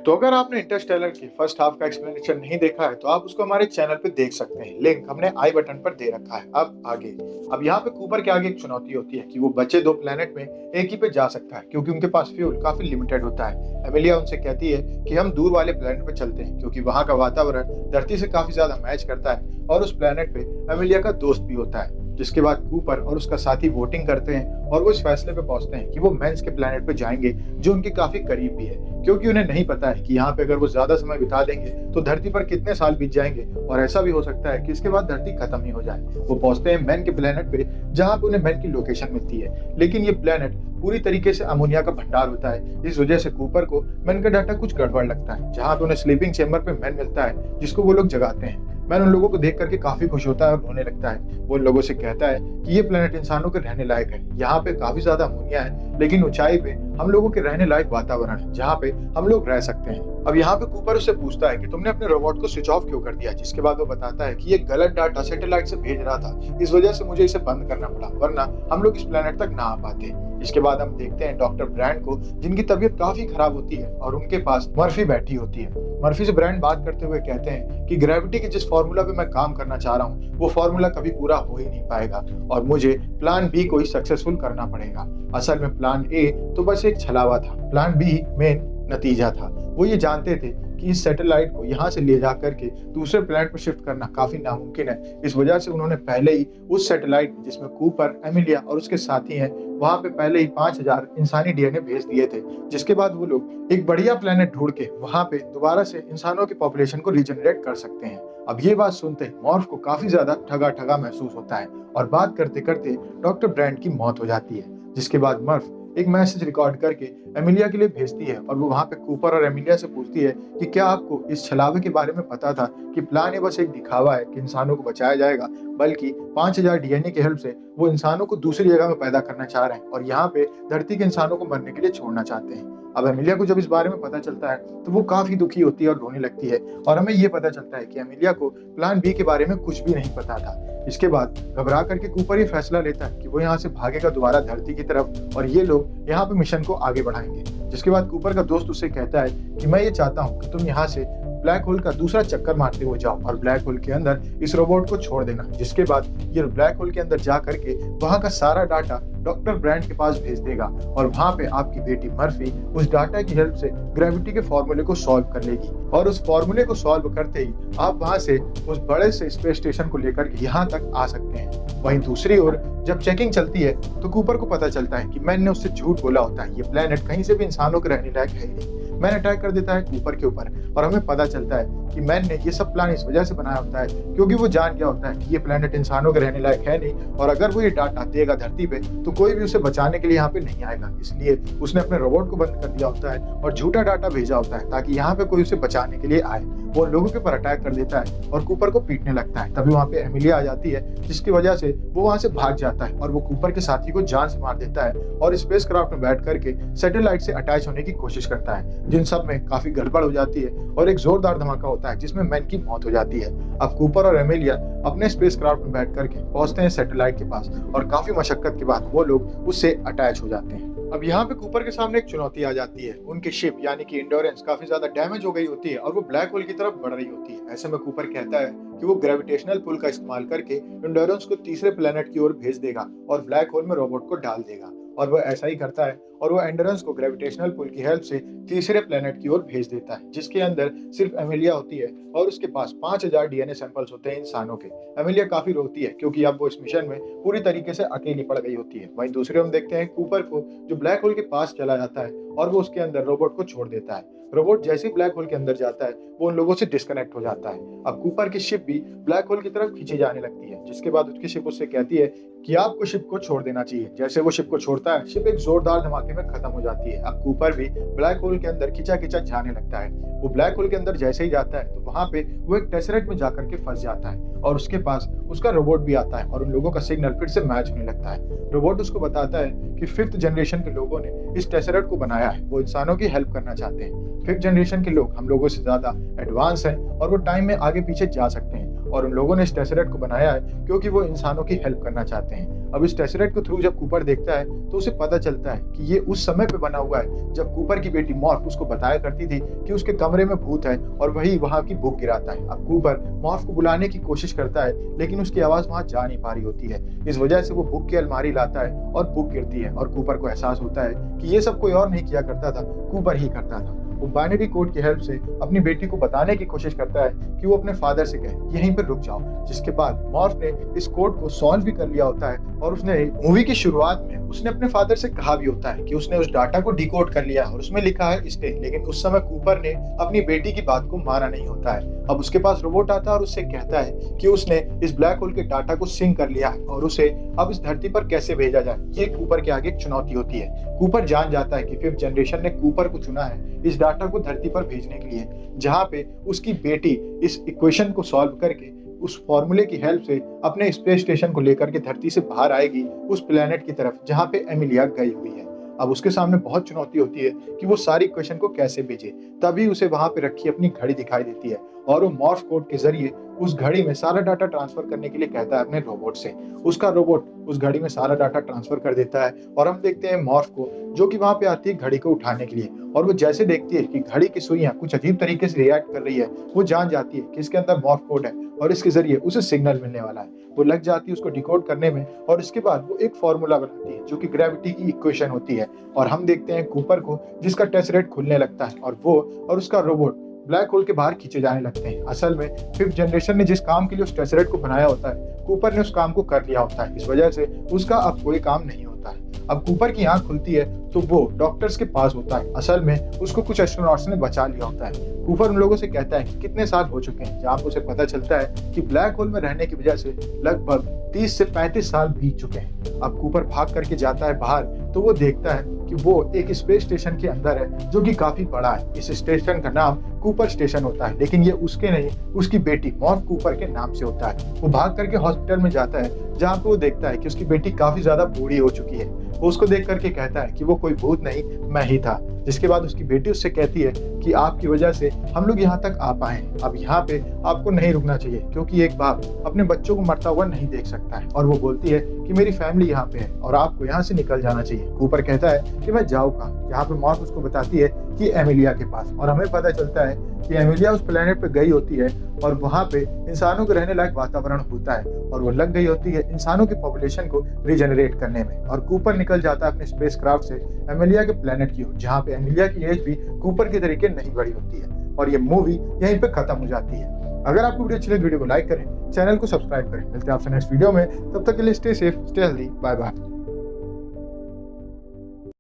तो अगर आपने इंटरस्टेलर की फर्स्ट हाफ का एक्सप्लेनेशन नहीं देखा है तो आप उसको हमारे चैनल पे देख सकते हैं। लिंक हमने आई बटन पर दे रखा है। अब आगे, अब यहाँ पे कूपर के आगे एक चुनौती होती है कि वो बचे दो प्लेनेट में एक ही पे जा सकता है क्योंकि उनके पास फ्यूल काफी लिमिटेड होता है। एमिलिया उनसे कहती है कि हम दूर वाले प्लेनेट पे चलते हैं क्योंकि वहाँ का वातावरण धरती से काफी ज्यादा मैच करता है और उस प्लेनेट पे एमिलिया का दोस्त भी होता है। जिसके बाद कूपर और उसका साथी वोटिंग करते हैं और वो इस फैसले पे पहुंचते हैं कि वो मेंस के प्लेनेट पे जाएंगे जो उनके काफी करीब भी है, क्योंकि उन्हें नहीं पता है कि यहाँ पे अगर वो ज्यादा समय बिता देंगे तो धरती पर कितने साल बीत जाएंगे और ऐसा भी हो सकता है कि इसके बाद धरती खत्म ही हो जाए। वो पहुंचते हैं मैन के प्लेनेट पे जहाँ पे उन्हें मैन की लोकेशन मिलती है, लेकिन ये प्लेनेट पूरी तरीके से अमोनिया का भंडार होता है। इस वजह से कूपर को मैन का डाटा कुछ गड़बड़ लगता है। जहाँ पे उन्हें स्लीपिंग चेम्बर पे मैन मिलता है जिसको वो लोग जगाते हैं। मैन उन लोगों को देख करके काफी खुश होता है और रोने लगता है। वो उन लोगों से कहता है कि ये प्लेनेट इंसानों के रहने लायक है, यहाँ पे काफी ज्यादा अमोनिया है लेकिन ऊंचाई पे हम लोगों के रहने लायक वातावरण है जहाँ पे हम लोग रह सकते हैं। अब यहाँ पे कूपर उससे पूछता है कि तुमने अपने रोबोट को स्विच ऑफ क्यों कर दिया, जिसके बाद वो बताता है कि ये गलत डाटा सैटेलाइट से भेज रहा था, इस वजह से मुझे इसे बंद करना पड़ा, वरना हम लोग इस प्लेनेट तक ना आ पाते। इसके बाद हम देखते हैं डॉक्टर ब्रैंड को, जिनकी तबीयत काफी खराब होती है और उनके पास मर्फी बैठी होती है। मर्फी से ब्रैंड बात करते हुए कहते हैं कि ग्रेविटी के जिस फॉर्मूला पे मैं काम करना चाह रहा हूँ वो फॉर्मूला कभी पूरा हो ही नहीं पाएगा और मुझे प्लान बी को ही सक्सेसफुल करना पड़ेगा। असल में प्लान ए तो बस एक छलावा था, प्लान बी मेन नतीजा था। वो ये जानते थे कि इस सैटेलाइट को यहाँ से ले जा करके दूसरे प्लैनेट पर शिफ्ट करना काफी नामुमकिन है। इस वजह से उन्होंने पहले ही उस सैटेलाइट जिसमें कूपर, एमिलिया और उसके साथी हैं, वहां पे पहले ही 5000 इंसानी डीएनए भेज दिए थे। जिसके बाद वो लोग एक बढ़िया प्लेनेट ढूंढ के वहां पे दोबारा से इंसानों की पॉपुलेशन को रीजनरेट कर सकते हैं। अब ये बात सुनते ही मॉर्फ को काफी ज्यादा ठगा ठगा महसूस होता है और बात करते करते डॉक्टर ब्रैंड की मौत हो जाती है। जिसके बाद मर्फ एक मैसेज रिकॉर्ड करके एमिलिया के लिए भेजती है और वो वहां पे कूपर और एमिलिया से पूछती है कि क्या आपको इस छलावे के बारे में पता था कि प्लान ये बस एक दिखावा है कि इंसानों को बचाया जाएगा, बल्कि 5000 डीएनए की हेल्प से वो इंसानों को दूसरी जगह में पैदा करना चाह रहे हैं और यहाँ पे धरती के इंसानों को मरने के लिए छोड़ना चाहते हैं। अब एमिलिया को जब इस बारे में पता चलता है तो वो काफी दुखी होती है और रोने लगती है और हमें ये पता चलता है कि एमिलिया को प्लान बी के बारे में कुछ भी नहीं पता था। इसके बाद घबरा करके कूपर ये फैसला लेता है कि वो यहाँ से भागेगा दोबारा धरती की तरफ और ये लोग यहाँ पे मिशन को आगे बढ़ाएंगे। जिसके बाद कूपर का दोस्त उससे कहता है कि मैं ये चाहता हूँ कि तुम यहाँ से ब्लैक होल का दूसरा चक्कर मारते हुए जाओ और ब्लैक होल के अंदर इस रोबोट को छोड़ देना। जिसके बाद ये ब्लैक होल के अंदर जा करके वहां का सारा डाटा डॉक्टर ब्रैंड के पास भेज देगा और वहां पे आपकी बेटी मर्फी उस डाटा की हेल्प से ग्रेविटी के फॉर्मूले को सॉल्व कर लेगी और उस फॉर्मूले को सॉल्व करते ही आप वहां से उस बड़े से स्पेस स्टेशन को लेकर के यहाँ तक आ सकते हैं। वहीं दूसरी ओर जब चेकिंग चलती है तो कूपर को पता चलता है कि मैन ने उससे झूठ बोला होता है, ये प्लेनेट कहीं से भी इंसानों के रहने लायक है ही नहीं। मैन अटैक कर देता है कूपर के ऊपर और हमें पता चलता है कि मैन ने ये सब प्लान इस वजह से बनाया होता है क्योंकि वो जान गया होता है कि ये प्लेनेट इंसानों के रहने लायक है नहीं और अगर वो ये डाटा देगा धरती पे तो कोई भी उसे बचाने के लिए यहाँ पे नहीं आएगा। इसलिए उसने अपने रोबोट को बंद कर दिया होता है और झूठा डाटा भेजा होता है ताकि यहाँ पे कोई उसे बचाने के लिए आए। वो लोगों के ऊपर अटैक कर देता है और कूपर को पीटने लगता है। तभी वहाँ पे एमिलिया आ जाती है जिसकी वजह से वो वहाँ से भाग जाता है और वो कूपर के साथी को जान से मार देता है और स्पेस क्राफ्ट में बैठ करके सैटेलाइट से अटैच होने की कोशिश करता है, जिन सब में काफी गड़बड़ हो जाती है और एक जोरदार धमाका होता है जिसमें मैन की मौत हो जाती है। अब कूपर और एमिलिया अपने स्पेस क्राफ्ट में बैठ करके पहुंचते हैं सैटेलाइट के पास और काफी मशक्कत के बाद वो लोग उससे अटैच हो जाते हैं। अब यहाँ पे कूपर के सामने एक चुनौती आ जाती है। उनकी शिप यानी कि इंडोरेंस काफी ज्यादा डैमेज हो गई होती है और वो ब्लैक होल की तरफ बढ़ रही होती है। ऐसे में कूपर कहता है कि वो ग्रेविटेशनल पुल का इस्तेमाल करके इंडोरेंस को तीसरे प्लेनेट की ओर भेज देगा और ब्लैक होल में रोबोट को डाल देगा और वो ऐसा ही करता है और वो एंडोरेंस को ग्रेविटेशनल पुल की हेल्प से तीसरे प्लेनेट की ओर भेज देता है जिसके अंदर सिर्फ एमिलिया होती है और उसके पास 5000 डीएनए सैंपल्स होते हैं इंसानों के। एमिलिया काफी रोती है क्योंकि अब वो इस मिशन में पूरी तरीके से अकेली पड़ गई होती है। वहीं दूसरे हम देखते हैं कूपर को जो ब्लैक होल के पास चला जाता है और वो उसके अंदर रोबोट को छोड़ देता है। रोबोट जैसे ही ब्लैक होल के अंदर जाता है वो उन लोगों से डिस्कनेक्ट हो जाता है। अब कूपर की शिप भी ब्लैक होल की तरफ खींची जाने लगती है जिसके बाद उसकी शिप उससे कहती है कि आपको शिप को छोड़ देना चाहिए। जैसे वो शिप को छोड़ता है शिप एक जोरदार धमाके में खत्म हो जाती है। अब कूपर भी ब्लैक होल के अंदर खिंचा खिंचा जाने लगता है। वो ब्लैक होल के अंदर जैसे ही जाता है तो वहां पे वो एक टेसरेट में जाकर के फंस जाता है और उसके पास उसका रोबोट भी आता है और उन लोगों का सिग्नल फिर से मैच होने लगता है। रोबोट उसको बताता है कि 5th जनरेशन के लोगों ने इस टेसरेट को बनाया है, वो इंसानों की हेल्प करना चाहते हैं। 5th जनरेशन के लोग हम लोगों से ज्यादा एडवांस हैं और वो टाइम में आगे पीछे जा सकते हैं और उन लोगों ने इस टेसरेट को बनाया है क्योंकि वो इंसानों की हेल्प करना चाहते हैं। अब इस टेसरेट के थ्रू जब कूपर देखता है तो उसे पता चलता है कि ये उस समय पे बना हुआ है जब कूपर की बेटी मॉर्फ उसको बताया करती थी कि उसके कमरे में भूत है और वही वहां की बुक गिराता है। अब कूपर मॉर्फ को बुलाने की कोशिश करता है लेकिन उसकी आवाज वहां जा नहीं पा रही होती है। इस वजह से वो बुक की अलमारी लाता है और बुक गिरती है और कूपर को एहसास होता है कि ये सब कोई और नहीं किया करता था, कूपर ही करता था। वो बाइनरी कोड की हेल्प से अपनी बेटी को बताने की कोशिश करता है कि वो अपने फादर से कहे यहीं पर रुक जाओ, जिसके बाद मॉर्फ ने इस कोड को सॉल्व भी कर लिया होता है और उसने मूवी की शुरुआत में उसने अपने फादर से कहा भी होता है कि उसने उस डाटा को डिकोड कर लिया और उसमें लिखा है स्टे, लेकिन उस समय कूपर ने अपनी बेटी की बात को माना नहीं होता है। अब उसके पास रोबोट आता है और उससे कहता है कि उसने इस ब्लैक होल के डाटा को सिंक कर लिया है और उसे अब इस धरती पर कैसे भेजा जाए, ये कूपर के आगे एक चुनौती होती है। कूपर जान जाता है कि 5th जनरेशन ने कूपर को चुना है इस डाटा को धरती पर भेजने के लिए, जहां पे उसकी बेटी इस इक्वेशन को सॉल्व करके उस फॉर्मूले की हेल्प से अपने स्पेस स्टेशन को लेकर के धरती से बाहर आएगी उस प्लेनेट की तरफ जहां पे एमिलिया गई हुई है। अब उसके सामने बहुत चुनौती होती है कि वो सारी इक्वेशन को कैसे भेजे। तभी उसे वहां पे रखी अपनी घड़ी दिखाई देती है और वो मॉर्फ कोड के जरिए उस घड़ी में सारा डाटा ट्रांसफर करने के लिए कहता है अपने रोबोट से। उसका रोबोट उस घड़ी में सारा डाटा ट्रांसफर कर देता है और हम देखते हैं मॉर्फ को जो कि वहां पे आती है घड़ी को उठाने के लिए, और वो जैसे देखती है कि घड़ी की सुइयां कुछ अजीब तरीके से रिएक्ट कर रही है, वो जान जाती है कि इसके अंदर मॉर्फ कोड है और इसके जरिए उसे सिग्नल मिलने वाला है। वो लग जाती है उसको डिकोड करने में और इसके बाद वो एक फॉर्मूला बनाती है जो कि ग्रेविटी की इक्वेशन होती है और हम देखते हैं कूपर को जिसका टेसरेट खुलने लगता है और वो और उसका रोबोट ब्लैक होल के बाहर खींचे जाने लगते हैं। असल में 5th जनरेशन ने जिस काम के लिए उस टेसरेट को बनाया होता है, कूपर ने उस काम को कर लिया होता है। इस वजह से उसका अब कोई काम नहीं होता है। अब कूपर की आंख खुलती है तो वो डॉक्टर्स के पास होता है। असल में उसको कुछ एस्ट्रोनॉट्स ने बचा लिया होता है। कूपर उन लोगों से कहता है कि कितने साल हो चुके हैं, जहाँ उसे पता चलता है कि ब्लैक होल में रहने की वजह से लगभग 30 से 35 साल बीत चुके हैं। अब कूपर भाग करके जाता है बाहर तो वो देखता है कि वो एक स्पेस स्टेशन के अंदर है जो कि काफी बड़ा है। इस स्टेशन का नाम कूपर स्टेशन होता है, लेकिन ये उसके नहीं, उसकी बेटी मॉर्फ कूपर के नाम से होता है। वो भाग करके हॉस्पिटल में जाता है जहाँ पे वो देखता है कि उसकी बेटी काफी ज्यादा बूढ़ी हो चुकी है। वो उसको देख करके कहता है कि वो कोई भूत नहीं, मैं ही था। जिसके बाद उसकी बेटी उससे कहती है कि आपकी वजह से हम लोग यहाँ तक आ पाए हैं, अब यहाँ पे आपको नहीं रुकना चाहिए क्योंकि एक बाप अपने बच्चों को मरता हुआ नहीं देख सकता है। और वो बोलती है कि मेरी फैमिली यहाँ पे है और आपको यहाँ से निकल जाना चाहिए। कूपर कहता है कि मैं जाऊँ कहाँ। यहाँ पे मॉर्फ उसको बताती है कि एमिलिया के पास, और हमें पता चलता है कि एमिलिया उस प्लेनेट पे गई होती है और वहाँ पे इंसानों के रहने लायक वातावरण होता है और वो लग गई होती है इंसानों की पॉपुलेशन को रिजेनरेट करने में। और कूपर निकल जाता है अपने स्पेस क्राफ्ट से एमिलिया के प्लेनेट की ओर, जहाँ पे एमिलिया की एज भी कूपर के तरीके नहीं बड़ी होती है। और ये मूवी यहीं पे खत्म हो जाती है। अगर आपको वीडियो अच्छी लगे वीडियो को लाइक करें, चैनल को सब्सक्राइब करें। मिलते हैं आपसे नेक्स्ट वीडियो में, तब तक के लिए stay safe, stay healthy, bye bye.